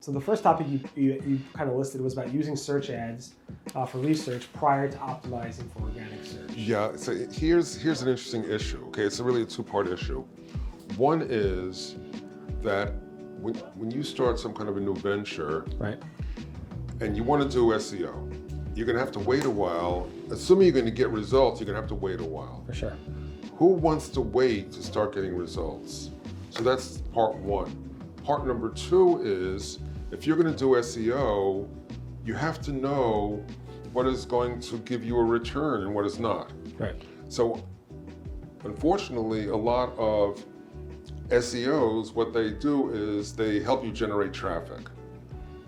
So the first topic you kind of listed was about using search ads for research prior to optimizing for organic search. Yeah, so here's an interesting issue, okay? It's really a two-part issue. One is that when you start some kind of a new venture, right, and you want to do SEO, you're gonna have to wait a while. Assuming you're gonna get results, you're gonna have to wait a while. For sure. Who wants to wait to start getting results? So that's part one. Part number two is, if you're gonna do SEO, you have to know what is going to give you a return and what is not. Right. So unfortunately, a lot of SEOs, what they do is they help you generate traffic.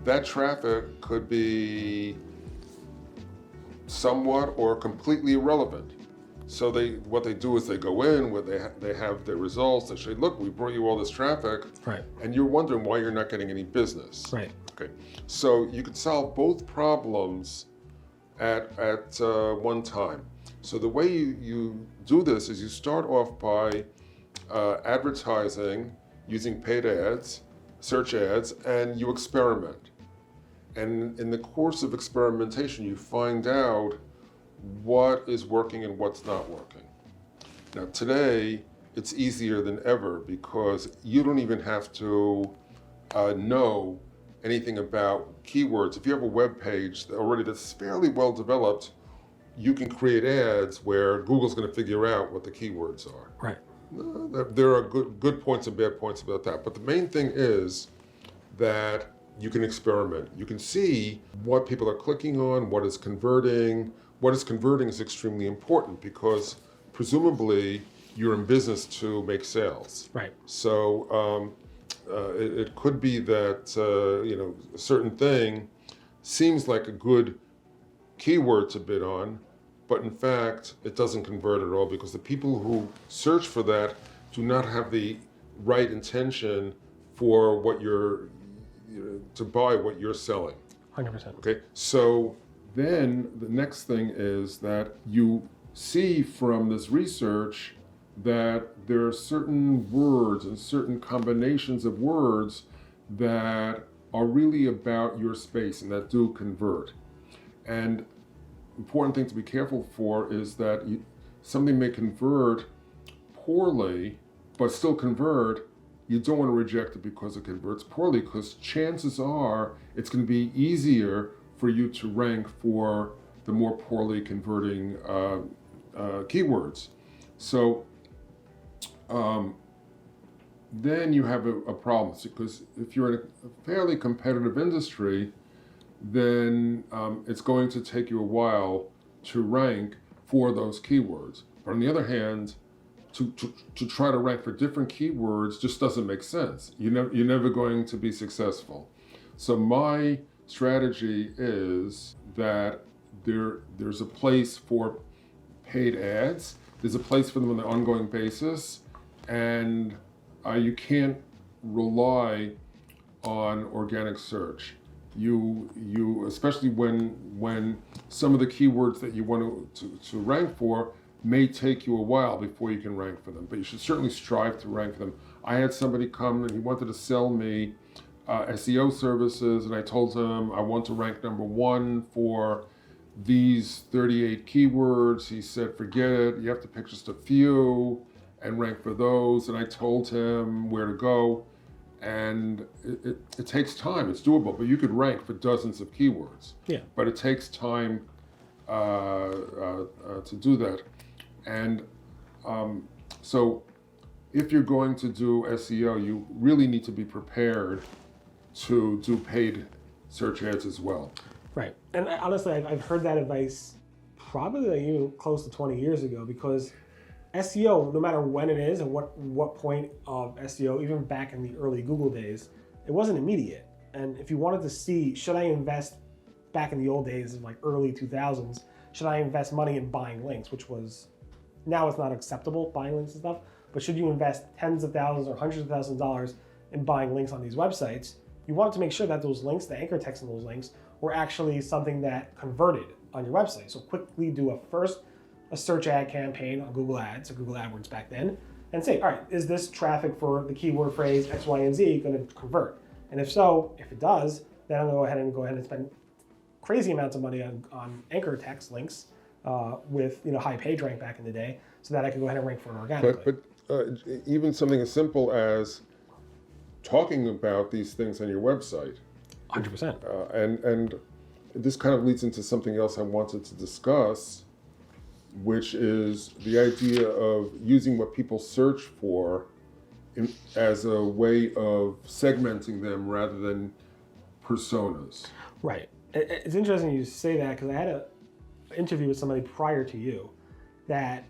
That traffic could be somewhat or completely irrelevant. So what they do is they go in where they have their results. They say, look, we brought you all this traffic, right, and you're wondering why you're not getting any business. Right. Okay. So you could solve both problems at one time. So the way you do this is you start off by advertising using paid ads, search ads, and you experiment. And in the course of experimentation, you find out what is working and what's not working. Now today, it's easier than ever because you don't even have to know anything about keywords. If you have a web page already that's fairly well developed, you can create ads where Google's going to figure out what the keywords are. Right. There are good points and bad points about that, but the main thing is that you can experiment. You can see what people are clicking on, what is converting. What is converting is extremely important because presumably you're in business to make sales. Right. So it could be that a certain thing seems like a good keyword to bid on, but in fact it doesn't convert at all because the people who search for that do not have the right intention for what to buy what you're selling. 100%. Okay, so then the next thing is that you see from this research that there are certain words and certain combinations of words that are really about your space and that do convert. And important thing to be careful for is that something may convert poorly, but still convert. You don't want to reject it because it converts poorly, because chances are it's going to be easier for you to rank for the more poorly converting keywords. So then you have a problem, because if you're in a fairly competitive industry, then it's going to take you a while to rank for those keywords. But on the other hand, to try to rank for different keywords just doesn't make sense. You're never going to be successful. So my strategy is that there's a place for paid ads. There's a place for them on an ongoing basis, and you can't rely on organic search. You especially when some of the keywords that you want to rank for may take you a while before you can rank for them, but you should certainly strive to rank for them. I had somebody come and he wanted to sell me SEO services, and I told him I want to rank number one for these 38 keywords. He said, forget it, you have to pick just a few and rank for those. And I told him where to go, and it takes time. It's doable, but you could rank for dozens of keywords. Yeah. But it takes time to do that. And so if you're going to do SEO, you really need to be prepared to do paid search ads as well. Right. And honestly, I've heard that advice probably even close to 20 years ago, because SEO, no matter when it is and what point of SEO, even back in the early Google days, it wasn't immediate. And if you wanted to see, should I invest back in the old days, like early 2000s, should I invest money in buying links, which was, now it's not acceptable, buying links and stuff, but should you invest tens of thousands or hundreds of thousands of dollars in buying links on these websites, you wanted to make sure that those links, the anchor text in those links, were actually something that converted on your website. So quickly do a search ad campaign on Google Ads, or Google AdWords back then, and say, all right, is this traffic for the keyword phrase X, Y, and Z going to convert? And if so, if it does, then I'm going to go ahead and spend crazy amounts of money on anchor text links with high page rank back in the day, so that I can go ahead and rank for it organically. But even something as simple as talking about these things on your website. 100%. And this kind of leads into something else I wanted to discuss, which is the idea of using what people search for as a way of segmenting them rather than personas. Right. It's interesting you say that, because I had an interview with somebody prior to you that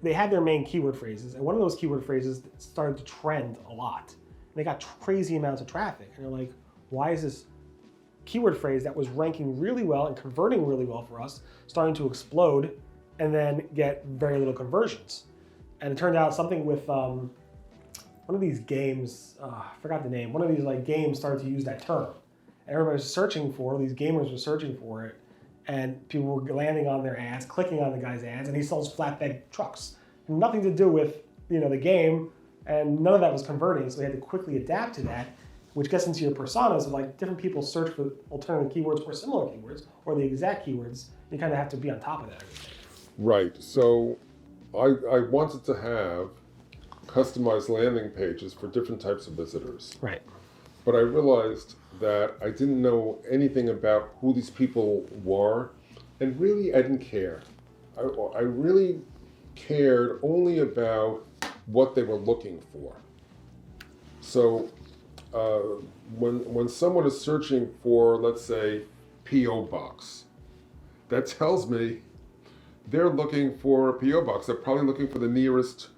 they had their main keyword phrases, and one of those keyword phrases started to trend a lot. And they got crazy amounts of traffic. And they're like, why is this keyword phrase that was ranking really well and converting really well for us starting to explode and then get very little conversions? And it turned out something with one of these games, I forgot the name, one of these games started to use that term. And everybody was searching for, these gamers were searching for it, and people were landing on their ads, clicking on the guy's ads, and he sells flatbed trucks. Nothing to do with the game, and none of that was converting, so we had to quickly adapt to that, which gets into your personas of different people search for alternative keywords or similar keywords or the exact keywords. You kind of have to be on top of that every day. Right. So I wanted to have customized landing pages for different types of visitors. Right. But I realized that I didn't know anything about who these people were, and really I didn't care. I really cared only about what they were looking for. So when someone is searching for, let's say, P.O. Box, that tells me they're looking for a P.O. Box. They're probably looking for the nearest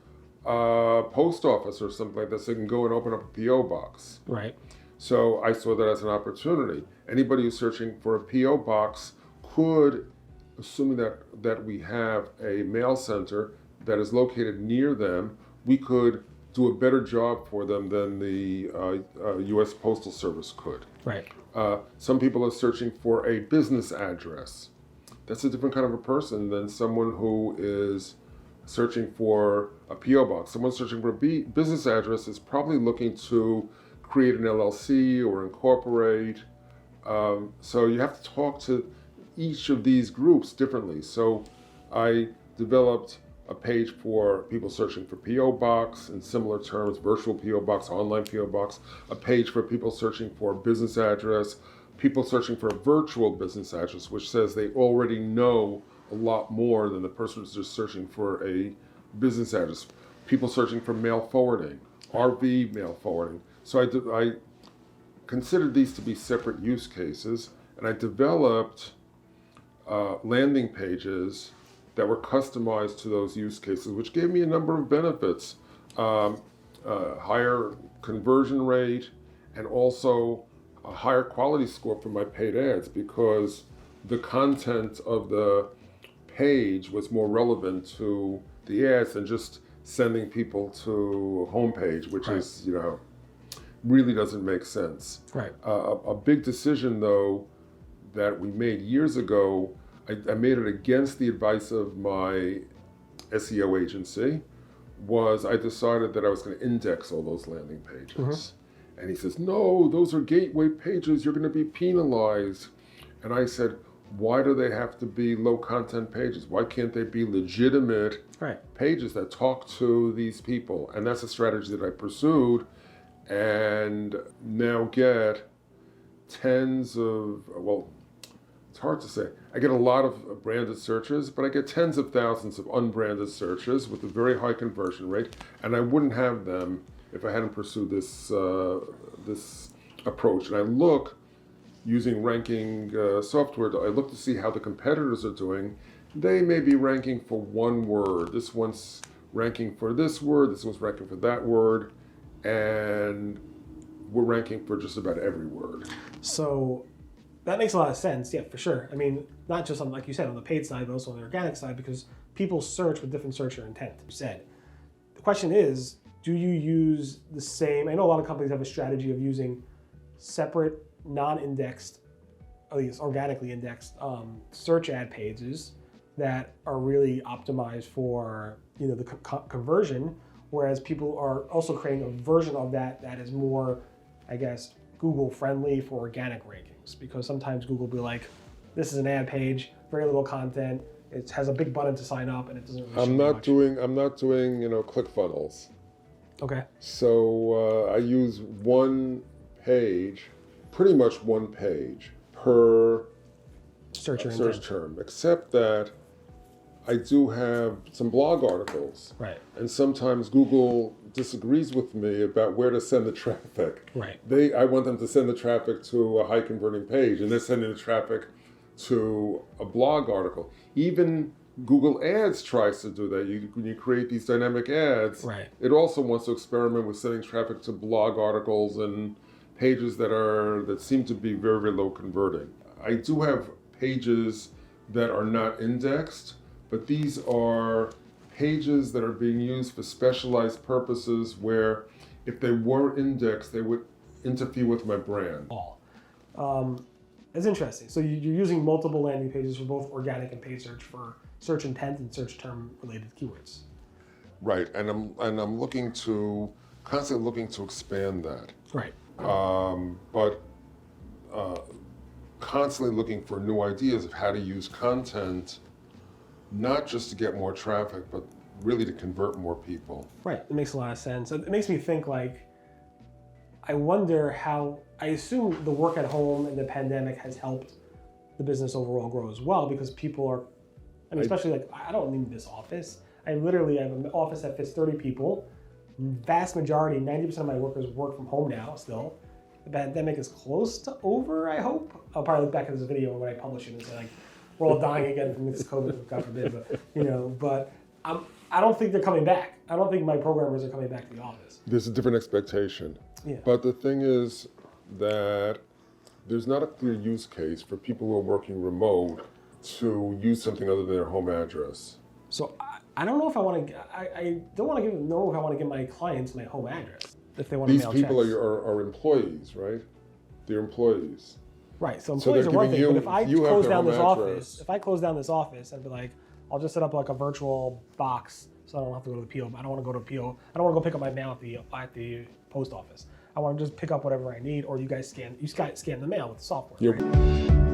post office or something like that, so they can go and open up a P.O. Box. Right. So I saw that as an opportunity. Anybody who's searching for a P.O. Box could, assuming that we have a mail center that is located near them, we could do a better job for them than the U.S. Postal Service could. Right. Some people are searching for a business address. That's a different kind of a person than someone who is searching for a P.O. Box. Someone searching for a business address is probably looking to create an LLC or incorporate. So you have to talk to each of these groups differently. So I developed a page for people searching for P.O. Box in similar terms, virtual P.O. Box, online P.O. Box, a page for people searching for a business address, people searching for a virtual business address, which says they already know a lot more than the person who's just searching for a business address, people searching for mail forwarding, RV mail forwarding. So I considered these to be separate use cases, and I developed landing pages that were customized to those use cases, which gave me a number of benefits. Higher conversion rate, and also a higher quality score for my paid ads, because the content of the page was more relevant to the ads than just sending people to a homepage, which is, really doesn't make sense. Right. A big decision, though, that we made years ago, I made it against the advice of my SEO agency, was I decided that I was going to index all those landing pages. Mm-hmm. And he says, no, those are gateway pages, you're going to be penalized. And I said, why do they have to be low content pages? Why can't they be legitimate pages that talk to these people? And that's a strategy that I pursued, and now get tens of, it's hard to say. I get a lot of branded searches, but I get tens of thousands of unbranded searches with a very high conversion rate, and I wouldn't have them if I hadn't pursued this this approach. And I look, using ranking software, I look to see how the competitors are doing. They may be ranking for one word. This one's ranking for this word, this one's ranking for that word, and we're ranking for just about every word. So that makes a lot of sense, yeah, for sure. I mean, not just on, like you said, on the paid side, but also on the organic side, because people search with different searcher intent, you said. The question is, do you use the same, I know a lot of companies have a strategy of using separate, non-indexed, at least organically indexed search ad pages that are really optimized for the conversion, whereas people are also creating a version of that that is more, I guess, Google friendly for organic rankings, because sometimes Google will be like, this is an ad page, very little content, it has a big button to sign up, and it doesn't really show I'm you not much. doing ClickFunnels. Okay. So I use one page, pretty much one page per Search your search intent. term, except that I do have some blog articles. Right. And sometimes Google disagrees with me about where to send the traffic. Right. I want them to send the traffic to a high converting page, and they're sending the traffic to a blog article. Even Google Ads tries to do that. When you create these dynamic ads, Right. it also wants to experiment with sending traffic to blog articles and pages that seem to be very, very low converting. I do have pages that are not indexed, but these are pages that are being used for specialized purposes where if they were indexed, they would interfere with my brand. It's interesting. So you're using multiple landing pages for both organic and paid search for search intent and search term related keywords. Right, and I'm constantly looking to expand that. Right. But constantly looking for new ideas of how to use content, not just to get more traffic, but really to convert more people. Right. It makes a lot of sense. It makes me think, like, I wonder how, I assume the work at home and the pandemic has helped the business overall grow as well, because people are, especially like, I don't need this office. I literally have an office that fits 30 people. Vast majority, 90% of my workers work from home now still. The pandemic is close to over, I hope. I'll probably look back at this video when I publish it and say, like, we're all dying again from this COVID, God forbid, but I don't think they're coming back. I don't think my programmers are coming back to the office. There's a different expectation. Yeah. But the thing is that there's not a clear use case for people who are working remote to use something other than their home address. So I don't know if I want to. I don't want to know if I want to give my clients my home address if they want to mail These people checks. are employees, right? They're employees. Right. So So employees they're are one giving thing, you- but if I you have close their down home this address. office, I'd be like, I'll just set up like a virtual box so I don't have to go to the PO. I don't want to go to PO. I don't want to go pick up my mail at the post office. I want to just pick up whatever I need, or you guys scan the mail with the software. Yep. Right?